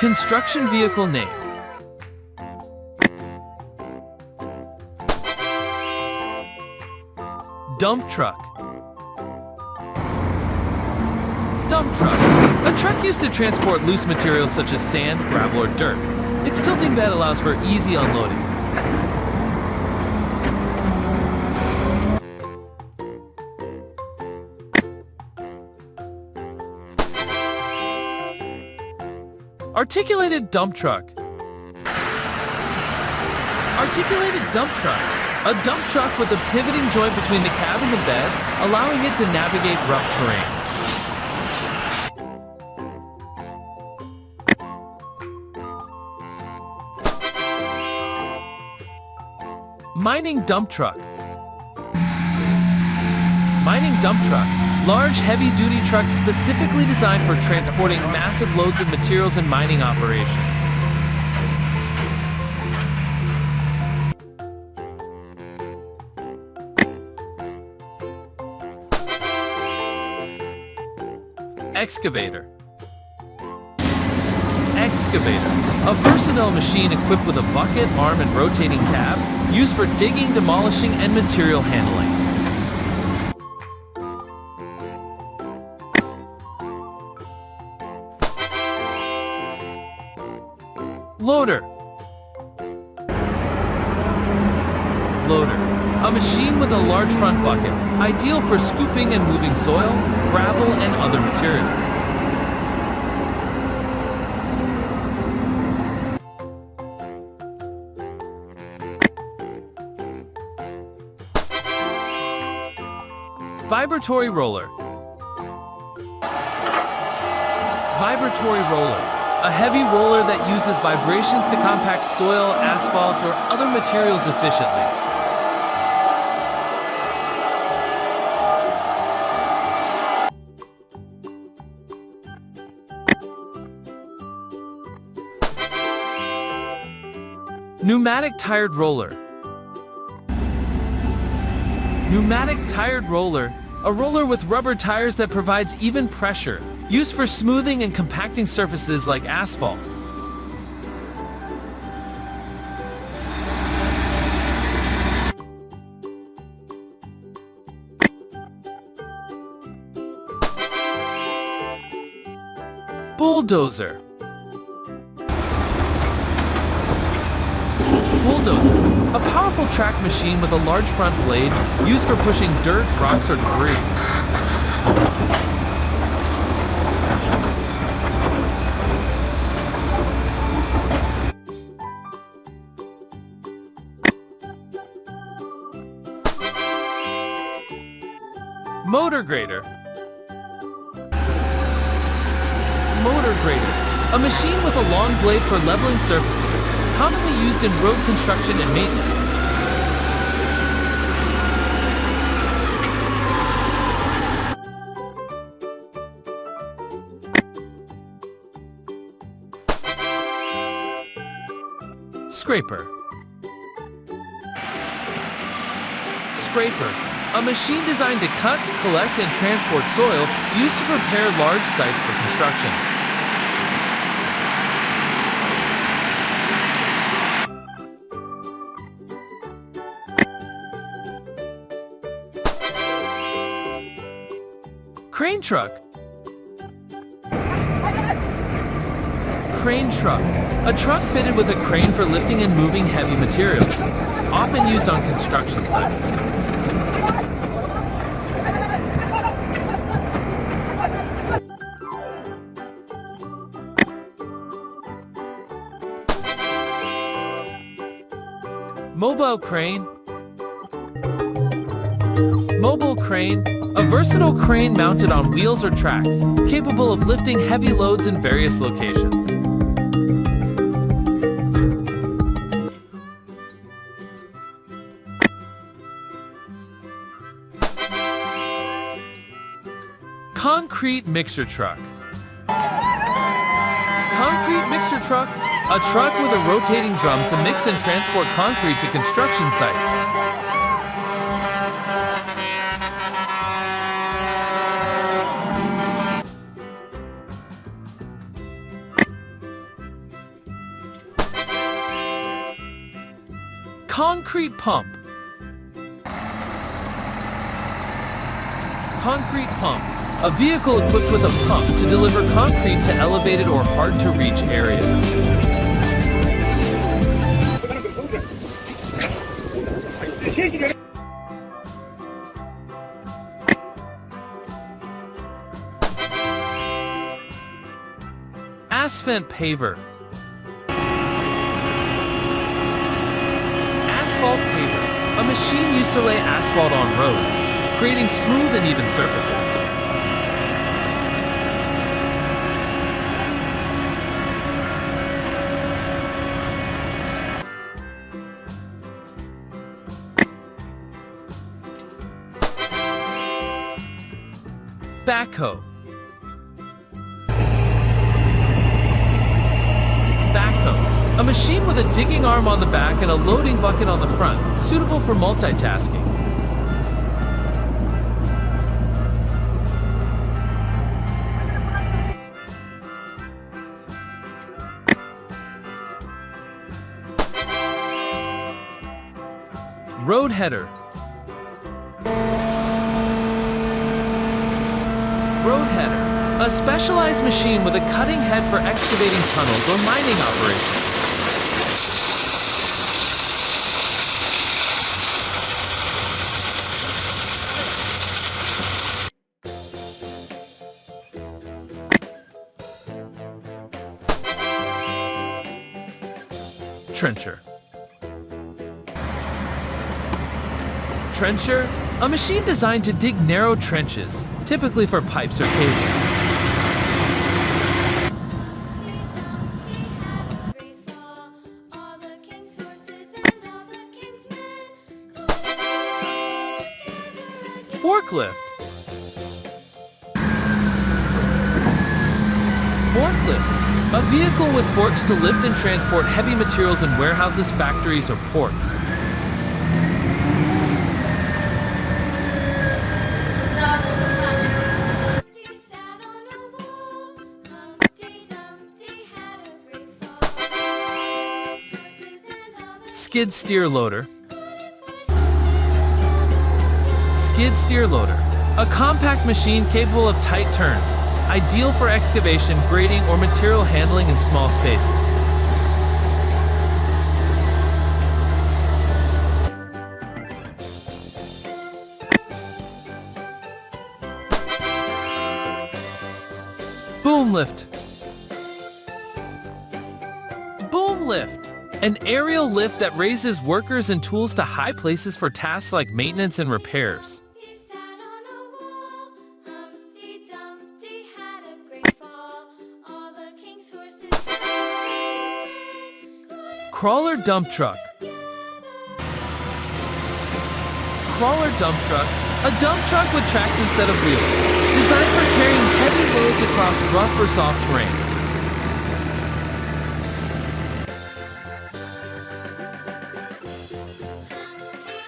Construction vehicle name. Dump truck. Dump truck. A truck used to transport loose materials such as sand, gravel, or dirt. Its tilting bed allows for easy unloading. Articulated dump truck. Articulated dump truck. A dump truck with a pivoting joint between the cab and the bed, allowing it to navigate rough terrain. Mining dump truck. Mining dump truck. Large, heavy-duty trucks specifically designed for transporting massive loads of materials in mining operations. Excavator. Excavator. A versatile machine equipped with a bucket, arm, and rotating cab, used for digging, demolishing, and material handling. Loader. Loader. A machine with a large front bucket, ideal for scooping and moving soil, gravel, and other materials. Vibratory roller. Vibratory roller. A heavy roller that uses vibrations to compact soil, asphalt, or other materials efficiently. Pneumatic tired roller. Pneumatic tired roller. A roller with rubber tires that provides even pressure, used for smoothing and compacting surfaces like asphalt. Bulldozer. Bulldozer. A powerful track machine with a large front blade used for pushing dirt, rocks, or debris. Motor grader. Motor grader. A machine with a long blade for leveling surfaces, commonly used in road construction and maintenance. Scraper. Scraper. A machine designed to cut, collect, and transport soil used to prepare large sites for construction. Crane truck. Crane truck. A truck fitted with a crane for lifting and moving heavy materials, often used on construction sites. Mobile crane. Mobile crane. A versatile crane mounted on wheels or tracks, capable of lifting heavy loads in various locations. Concrete mixer truck. Concrete mixer truck. A truck with a rotating drum to mix and transport concrete to construction sites. Concrete pump. Concrete pump. A vehicle equipped with a pump to deliver concrete to elevated or hard-to-reach areas. Asphalt paver. Asphalt paver. A machine used to lay asphalt on roads, creating smooth and even surfaces. Backhoe. Backhoe. A machine with a digging arm on the back and a loading bucket on the front, suitable for multitasking. Road header. Road header, a specialized machine with a cutting head for excavating tunnels or mining operations. Trencher. Trencher, a machine designed to dig narrow trenches, typically for pipes or paving. Forklift. Forklift, a vehicle with forks to lift and transport heavy materials in warehouses, factories, or ports. Skid steer loader. Skid steer loader, a compact machine capable of tight turns, ideal for excavation, grading, or material handling in small spaces. Boom lift. Boom lift. An aerial lift that raises workers and tools to high places for tasks like maintenance and repairs. Crawler dump truck. Crawler dump truck, a dump truck with tracks instead of wheels, designed for carrying heavy loads across rough or soft terrain.